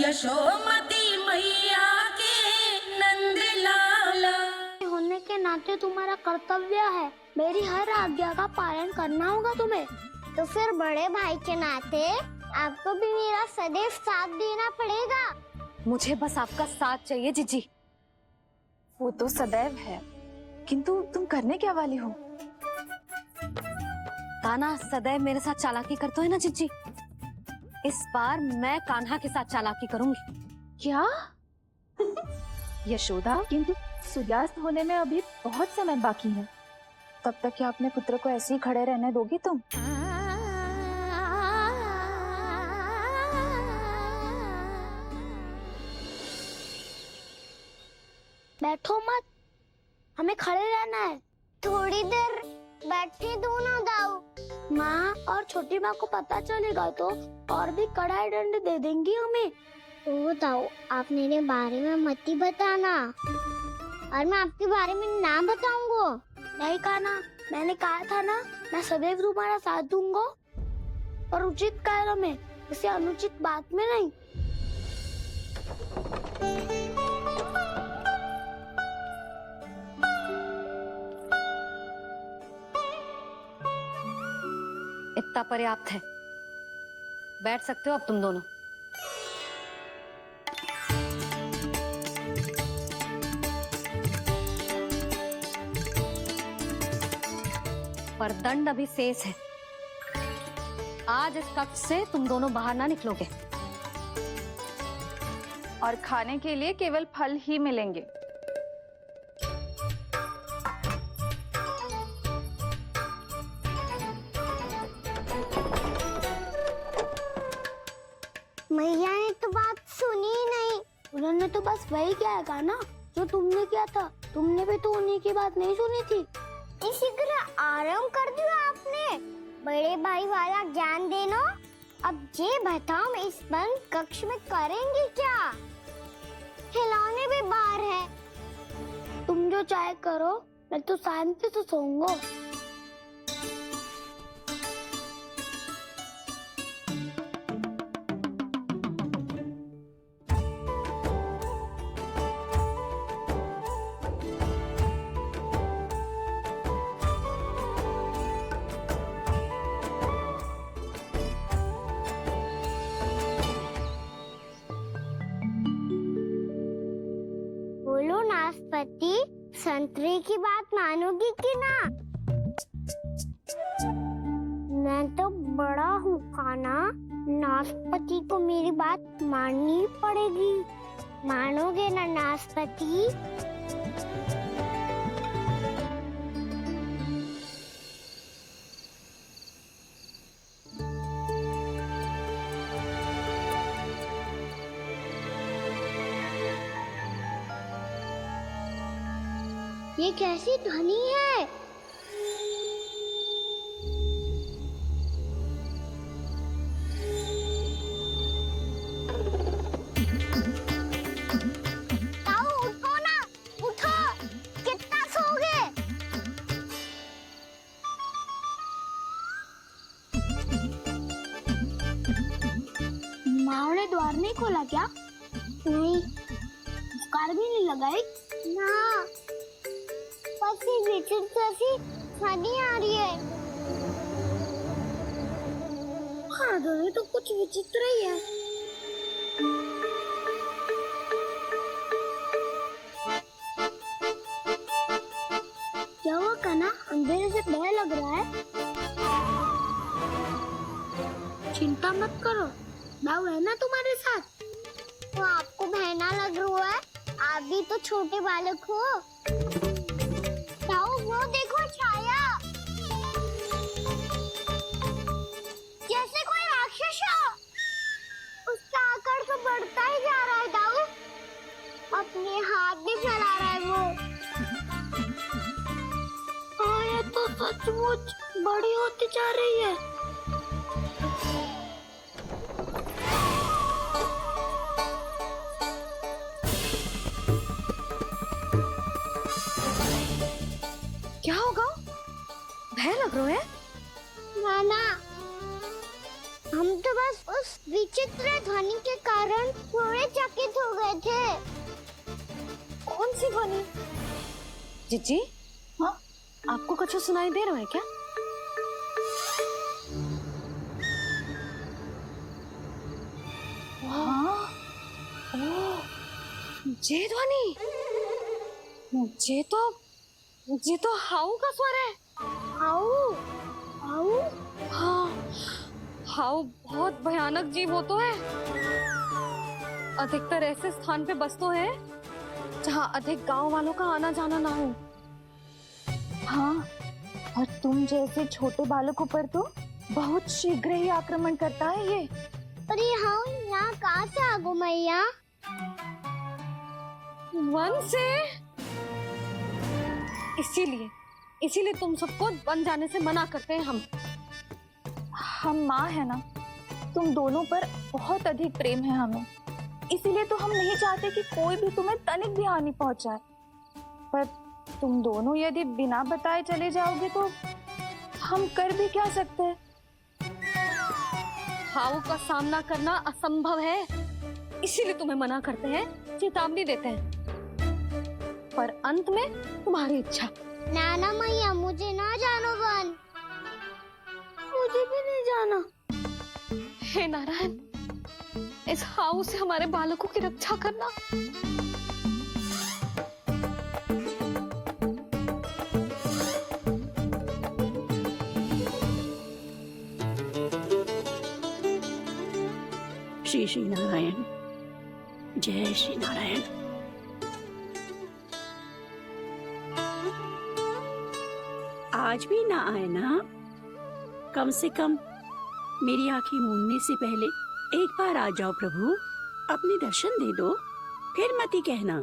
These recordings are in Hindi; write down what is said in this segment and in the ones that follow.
यशोमती मैया के नंद लाला। होने के नाते तुम्हारा कर्तव्य है, मेरी हर आज्ञा का पालन करना होगा तुम्हें। तो फिर बड़े भाई के नाते आपको भी मेरा सदैव साथ देना पड़ेगा। मुझे बस आपका साथ चाहिए जीजी। वो तो सदैव है, किंतु तुम करने क्या वाली हो? कान्हा सदैव मेरे साथ चालाकी करते है ना जीजी, इस बार मैं कान्हा के साथ चालाकी करूंगी। क्या? यशोदा, किंतु सूर्यास्त होने में अभी बहुत समय बाकी है, तब तक क्या अपने पुत्र को ऐसे ही खड़े रहने दोगी तुम? बैठो मत, हमें खड़े रहना है। थोड़ी देर बैठे दो ना दाऊ। माँ और छोटी माँ को पता चलेगा तो और भी कड़ा दंड दे देंगी हमें। ओ दाऊ, आप मेरे बारे में मत ही बताना, और मैं आपके बारे में ना बताऊंगा। नहीं कान्हा, मैंने कहा था ना, मैं सदैव तुम्हारा साथ दूंगा, और उचित कार्य में, इसे अनुचित बात में नहीं। इतना पर्याप्त है, बैठ सकते हो अब तुम दोनों। पर दंड अभी शेष है। आज इस कक्ष से तुम दोनों बाहर ना निकलोगे, और खाने के लिए केवल फल ही मिलेंगे। मैया ने तो बात सुनी ही नहीं। उन्होंने तो बस वही किया ना जो तुमने किया था। तुमने भी तो उन्हीं की बात नहीं सुनी थी। शीघ्र आराम कर दिया आपने। बड़े भाई वाला ज्ञान देना। अब ये बताओ, मैं इस बंद कक्ष में करेंगे क्या? खिलौने भी बाहर है। तुम जो चाहे करो, मैं तो शांति से सोऊंगा। बोलो नाशपाती, संतरे की बात मानोगी कि ना? मैं तो बड़ा हूँ कान्हा, नाशपाती को मेरी बात माननी पड़ेगी। मानोगे ना नाशपाती? ये कैसी ध्वनि है? ताऊ उठो ना, उठो, कितना सोओगे? माँ ने द्वार नहीं खोला क्या? नहीं। कार भी नहीं लगाई? ना, विचित्र सी ध्वनि आ रही है। हाँ, ध्वनि तो कुछ विचित्र ही है। क्या हुआ कान्हा, अंधेरे से भय लग रहा है? चिंता मत करो, दाऊ है ना तुम्हारे साथ। तो आपको बहना लग रहा है? आप भी तो छोटे बालक हो। दाऊ, वो देखो छाया, जैसे कोई राक्षस हो। उसका आकार तो बढ़ता ही जा रहा है दाऊ, अपने हाथ भी फैला रहा है वो। हाँ, ये तो सचमुच बड़ी होती जा रही है। क्या होगा? भय लग रहा है? नाना, हम तो बस उस विचित्र ध्वनि के कारण थोड़े चकित हो गए थे। कौन सी ध्वनि? जीजी, हाँ, आपको कुछ सुनाई दे रहा है क्या? हाँ, ये ध्वनि, ये तो हाउ का स्वर है। हाउ, हाउ, हाँ, हाउ बहुत भयानक जीव हो तो है। अधिकतर ऐसे स्थान पे बसते हैं जहाँ अधिक गांव वालों का आना जाना ना हो। हाँ, और तुम जैसे छोटे बालकों पर तो बहुत शीघ्र ही आक्रमण करता है ये। अरे हाँ, यहाँ कहाँ से आ गो मैया? वन से। इसीलिए तुम सबको वन जाने से मना करते हैं हम माँ है ना, तुम दोनों पर बहुत अधिक प्रेम है हमें, इसीलिए तो हम नहीं चाहते कि कोई भी तुम्हें तनिक भी हानि पहुंचाए। पर तुम दोनों यदि बिना बताए चले जाओगे तो हम कर भी क्या सकते हैं? हाउ का सामना करना असंभव है, इसीलिए तुम्हें मना करते हैं, चेतावनी देते हैं। पर अंत में तुम्हारी इच्छा। नाना मैया, मुझे ना जानो वन। मुझे भी नहीं जाना। हे नारायण, इस हाउ से हमारे बालकों की रक्षा करना। श्री श्री नारायण, जय श्री नारायण। आज भी ना आए ना? कम से कम मेरी आंखें मूंदने से पहले एक बार आ जाओ प्रभु, अपने दर्शन दे दो। फिर मत ही कहना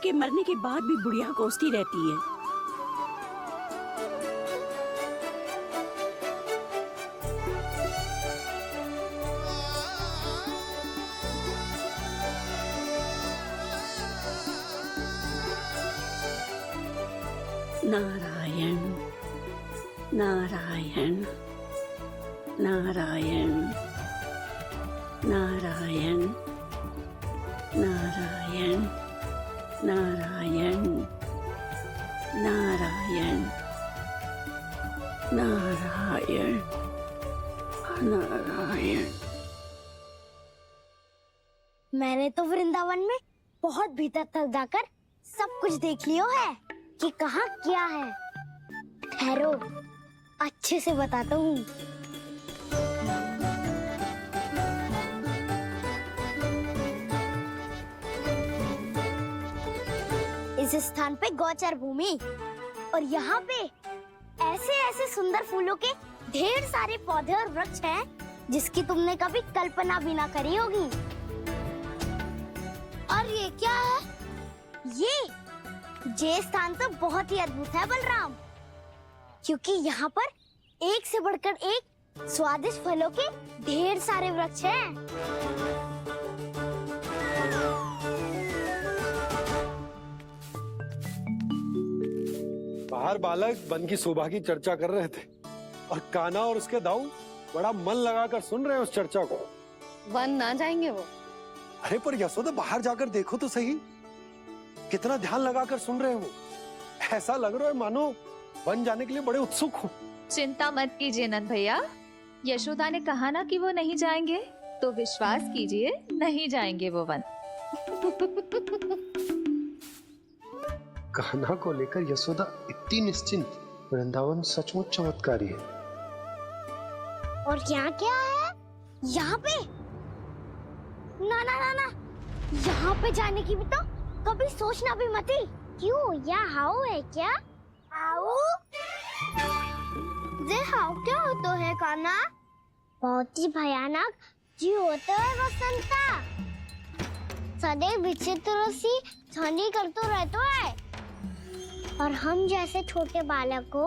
कि मरने के बाद भी बुढ़िया कोसती रहती है। नारायण नारायण नारायण नारायण नारायण नारायण नारायण नारायण नारायण। मैंने तो वृंदावन में बहुत भीतर तक जाकर सब कुछ देख लियो है कि कहाँ क्या है। ठहरो, अच्छे से बताता हूँ। इस स्थान पे गोचर भूमि और यहाँ पे ऐसे ऐसे सुंदर फूलों के ढेर सारे पौधे और वृक्ष हैं जिसकी तुमने कभी कल्पना भी ना करी होगी। और ये क्या है? ये स्थान तो बहुत ही अद्भुत है बलराम, क्योंकि यहाँ पर एक से बढ़कर एक स्वादिष्ट फलों के ढेर सारे वृक्ष हैं। बाहर बालक वन की शोभा की चर्चा कर रहे थे और कान्हा और उसके दाऊ बड़ा मन लगाकर सुन रहे हैं उस चर्चा को। वन ना जाएंगे वो। अरे पर यशोदा, बाहर जाकर देखो तो सही, कितना ध्यान लगाकर सुन रहे हो। ऐसा लग रहा है मानो वन जाने के लिए बड़े उत्सुक हो। चिंता मत कीजिए नंद भैया, यशोदा ने कहा ना कि वो नहीं जाएंगे, तो विश्वास कीजिए नहीं जाएंगे वो वन। कान्हा को लेकर यशोदा इतनी निश्चिंत, वृंदावन सचमुच चमत्कारी है। और यहाँ क्या है? यहाँ पे ना ना ना ना, यहाँ पे जाने की भी तो कभी सोचना भी मत ही। क्यों, यहाँ हाउ है क्या? हाउ? ये हाउ क्या होता है कान्हा? बहुत ही भयानक जी होता है वसंता। सदैव विचित्र सी ध्वनि करते रहता है और हम जैसे छोटे बालक को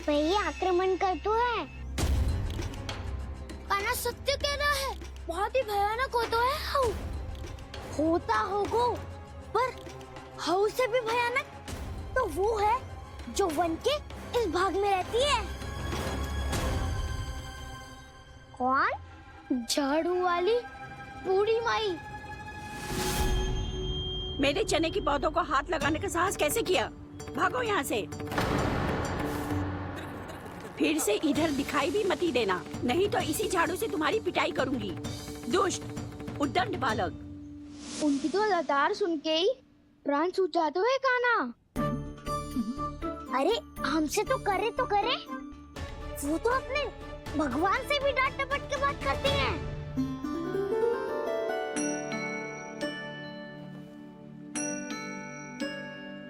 वही आक्रमण करते हैं। कान्हा सत्य कह रहा है, बहुत ही भयानक होता है हाउ। होता होगा, पर हाउ से भी भयानक तो वो है जो वन के इस भाग में रहती है। कौन? झाड़ू वाली बूढ़ी माई। मेरे चने की पौधों को हाथ लगाने का साहस कैसे किया? भागो यहाँ से। फिर से इधर दिखाई भी मती देना, नहीं तो इसी झाड़ू से तुम्हारी पिटाई करूंगी। दुष्ट उद्दंड बालक। उनकी तो लतार सुन के ही प्राण छूट जाते हुए काना। अरे हमसे तो करे, वो तो अपने भगवान से भी डांट डपट के बात करती हैं।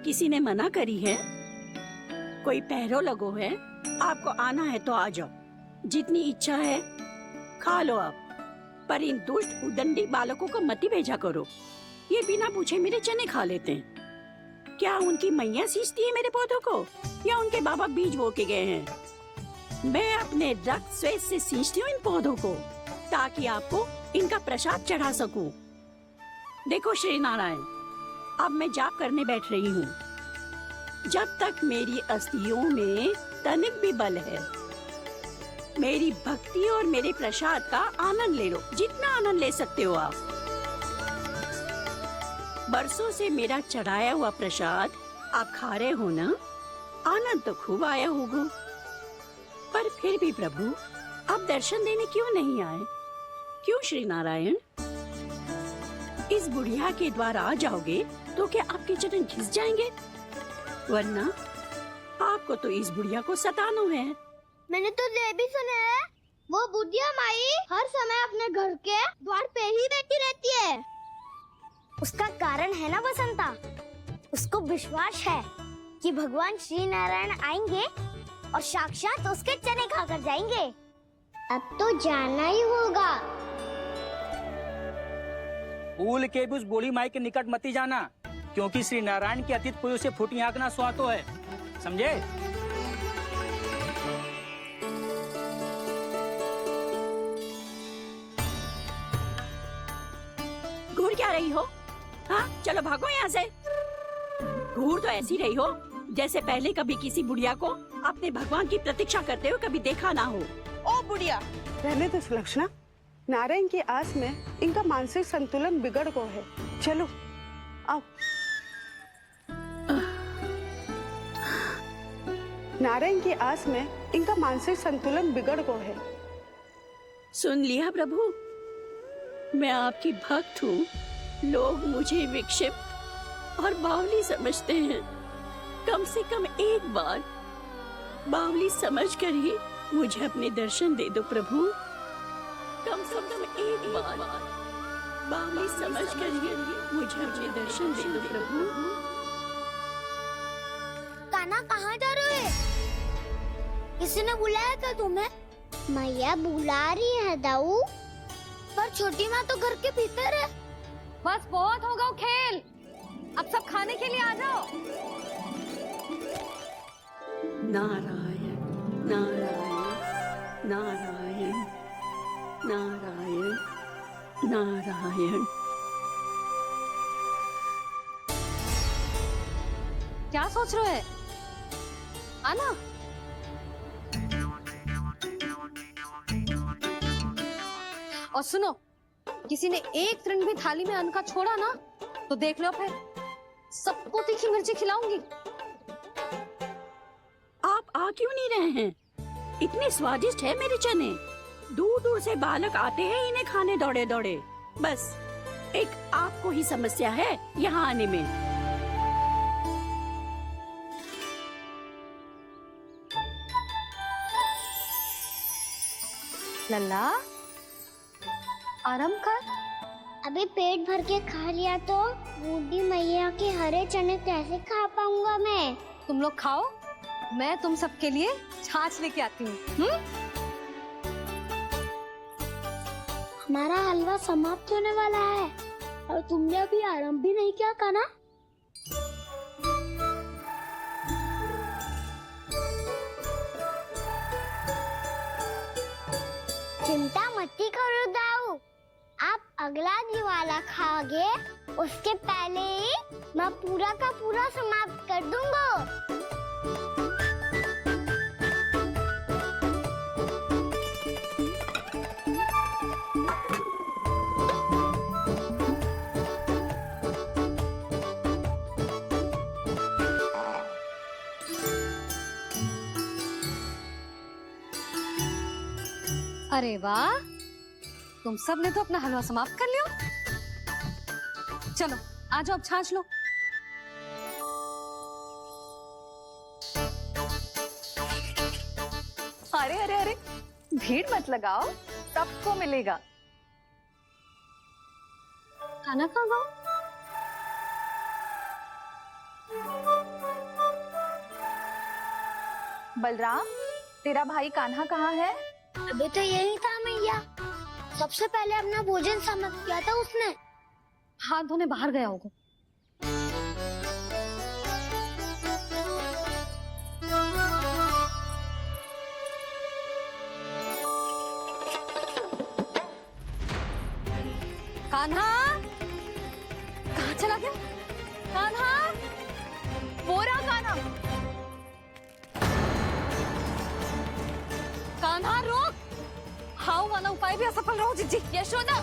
किसी ने मना करी है? कोई पैरों लगो है? आपको आना है तो आ जाओ, जितनी इच्छा है खा लो आप, पर इन दुष्ट उदंडी बालकों को मत ही भेजा करो। ये बिना पूछे मेरे चने खा लेते हैं। क्या उनकी मैया सींचती है मेरे पौधों को, या उनके बाबा बीज बो के गए हैं? मैं अपने रक्त स्वेद से सींचती हूँ इन पौधों को, ताकि आपको इनका प्रसाद चढ़ा सकूं। देखो श्री नारायण, अब मैं जाप करने बैठ रही हूँ। जब तक मेरी अस्थियों में तनिक भी बल है, मेरी भक्ति और मेरे प्रसाद का आनंद ले लो, जितना आनंद ले सकते हो आप। बरसों से मेरा चढ़ाया हुआ प्रसाद आप खा रहे हो ना, आनंद तो खूब आया होगा। पर फिर भी प्रभु आप दर्शन देने क्यों नहीं आए? क्यों श्री नारायण? इस बुढ़िया के द्वार आ जाओगे तो क्या आपके चरण घिस जाएंगे? वरना आपको तो इस बुढ़िया को सताना है। मैंने तो ये भी सुना है, वो बुढ़िया माई हर समय अपने घर के द्वार पे ही बैठी रहती है। उसका कारण है ना बसंता, उसको विश्वास है कि भगवान श्री नारायण आएंगे और साक्षात उसके चने खाकर जाएंगे। अब तो जाना ही होगा। भूल के भी उस बूढ़ी माई के निकट मती जाना, क्योंकि श्री नारायण की अतीत कोई उसे फूटी आंख ना सुहातो है, समझे? घूर क्या रही हो? हाँ, चलो भागो यहाँ से। घूर तो ऐसी रही हो जैसे पहले कभी किसी बुढ़िया को अपने भगवान की प्रतीक्षा करते हुए कभी देखा ना हो। ओ बुढ़िया, रहने दो सुलक्षणा। नारायण की आस में इनका मानसिक संतुलन बिगड़ गो है। चलो आओ। नारायण की आस में इनका मानसिक संतुलन बिगड़ गो है। सुन लिया प्रभु, मैं आपकी भक्त हूँ। लोग मुझे विक्षिप्त और बावली समझते हैं। कम से कम एक बार बावली समझकर ही मुझे अपने दर्शन दे दो प्रभु। कम से कम एक बार बावली समझकर ही मुझे अपने दर्शन दे दो प्रभु। काना कहाँ जा रहे हो? किसी ने बुलाया था तुम्हें? मैया बुला रही है दाऊ। पर छोटी माँ तो घर के भीतर है। बस बहुत होगा वो खेल, अब सब खाने के लिए आ जाओ। नारायण नारायण नारायण नारायण नारायण। क्या सोच रहे हैं? आना। और सुनो, किसी ने एक तृण भी थाली में अन्न का छोड़ा ना, तो देख लो फिर सबको तीखी मिर्ची खिलाऊंगी। आप आ क्यों नहीं रहे हैं? इतने स्वादिष्ट है मेरे चने। दूर दूर से बालक आते हैं इन्हें खाने दौड़े दौड़े। बस एक आपको ही समस्या है यहाँ आने में। लल्ला, आराम कर। अभी पेट भर के खा लिया तो बूढ़ी मैया के हरे चने कैसे खा पाऊंगा मैं? तुम लोग खाओ, मैं तुम सबके लिए छाछ लेके आती हूँ। हमारा हलवा समाप्त होने वाला है और तुमने अभी आराम भी नहीं किया काना। चिंता मत करो दाऊ, आप अगला दिवाला खाओगे उसके पहले ही मैं पूरा का पूरा समाप्त कर दूंगा। अरे वाह, तुम सब ने तो अपना हलवा समाप्त कर लिया। चलो आ जाओ, अब छाछ लो। अरे अरे अरे, भीड़ मत लगाओ, सबको मिलेगा। खाना खा जाओ। बलराम, तेरा भाई कान्हा कहाँ है? अभी तो यही था मैया। सबसे पहले अपना भोजन समाप्त किया था उसने। हाथ धोने बाहर गया होगा। कान्हा कहाँ चला गया? कान्हा, वो रहा कान्हा। कान्हा रोक! हाउ वाला उपाय भी असफल रहो जिज्जी। यशोदा,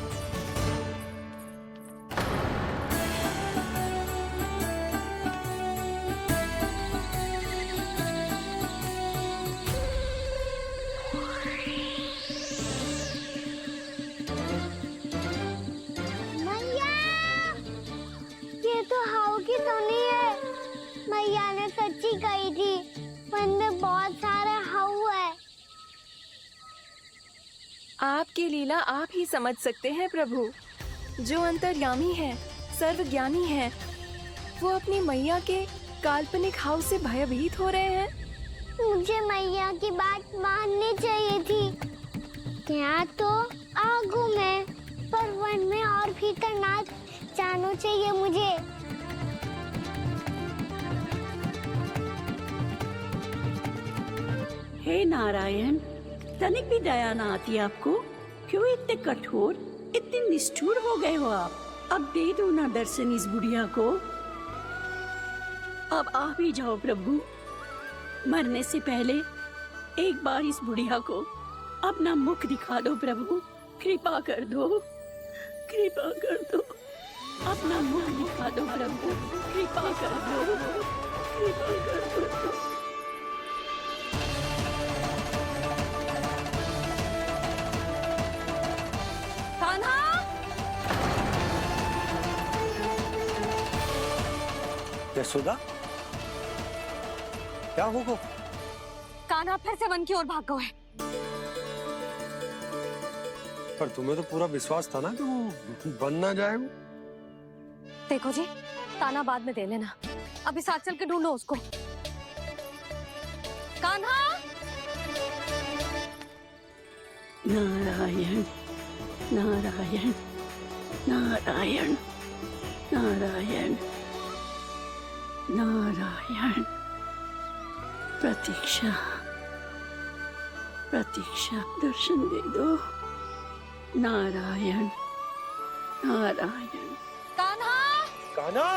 मैया, ये तो हाउ की धुनी है। मैया ने सच्ची कही थी, वन में बहुत सारे हाउ है। आपकी लीला आप ही समझ सकते हैं प्रभु। जो अंतर्यामी है, सर्वज्ञानी है, वो अपनी मैया के काल्पनिक हाव से भयभीत हो रहे हैं। मुझे मैया की बात माननी चाहिए थी। यहाँ तो आगू में, पर वन में और भीतर ना जाना चाहिए मुझे। हे नारायण, तनिक भी दया ना आती आपको? क्यों इतने कठोर, इतने निष्ठुर हो गए हो आप? अब दे दो ना दर्शन इस बुढ़िया को। अब आ भी जाओ प्रभु। मरने से पहले एक बार इस बुढ़िया को अपना मुख दिखा दो प्रभु। कृपा कर दो, कृपा कर दो। अपना मुख दिखा दो प्रभु, कृपा कर दो, कृपा कर दो। कान्हा! यशोदा, क्या होगा? कान्हा फिर से वन की ओर भाग गया है। पर तुम्हें तो पूरा विश्वास था ना कि वो बन ना जाए। वो देखो जी, ताना बाद में दे लेना, अभी साथ चल के ढूंढो उसको। कान्हा! नारायण नारायण नारायण नारायण नारायण। प्रतीक्षा प्रतीक्षा, दर्शन दे दो। नारायण नारायण। कान्हा! कान्हा!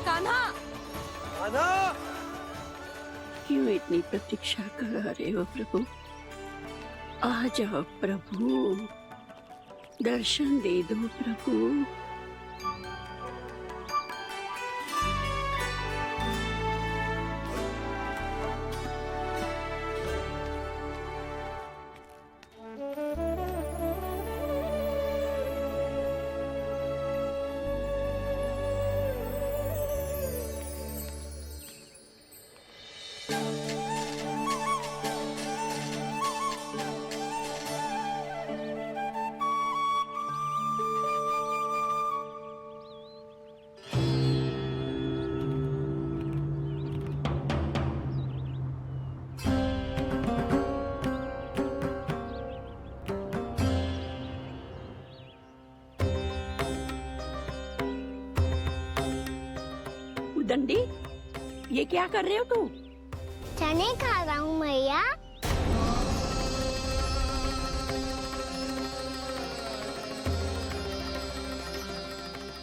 कान्हा! कान्हा! क्यों इतनी प्रतीक्षा करा रहे हो प्रभु? आ जाओ प्रभु, दर्शन दे दो प्रभु। दंडी, ये क्या कर रहे हो तू? चने खा रहा हूँ मैया।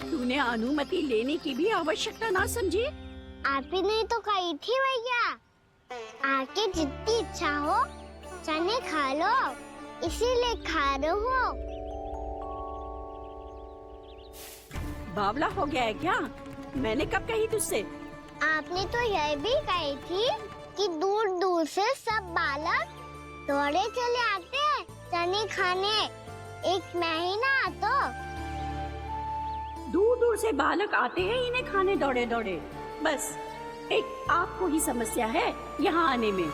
तूने अनुमति लेने की भी आवश्यकता ना समझी? आप ही ने तो कही थी भैया, आके जितनी इच्छा हो चने खा लो, इसीलिए खा रहे हो। बावला हो गया है क्या? मैंने कब कही तुझसे आपने तो यह भी कही थी कि दूर दूर से सब बालक दौड़े चले आते हैं चने खाने। एक महीना तो दूर दूर से बालक आते हैं इन्हें खाने दौड़े दौड़े। बस एक आपको ही समस्या है यहाँ आने में।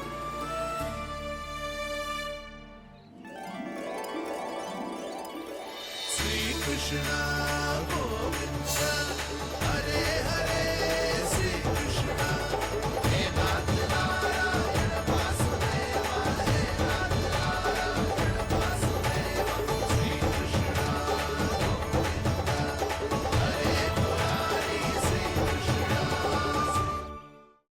Krishna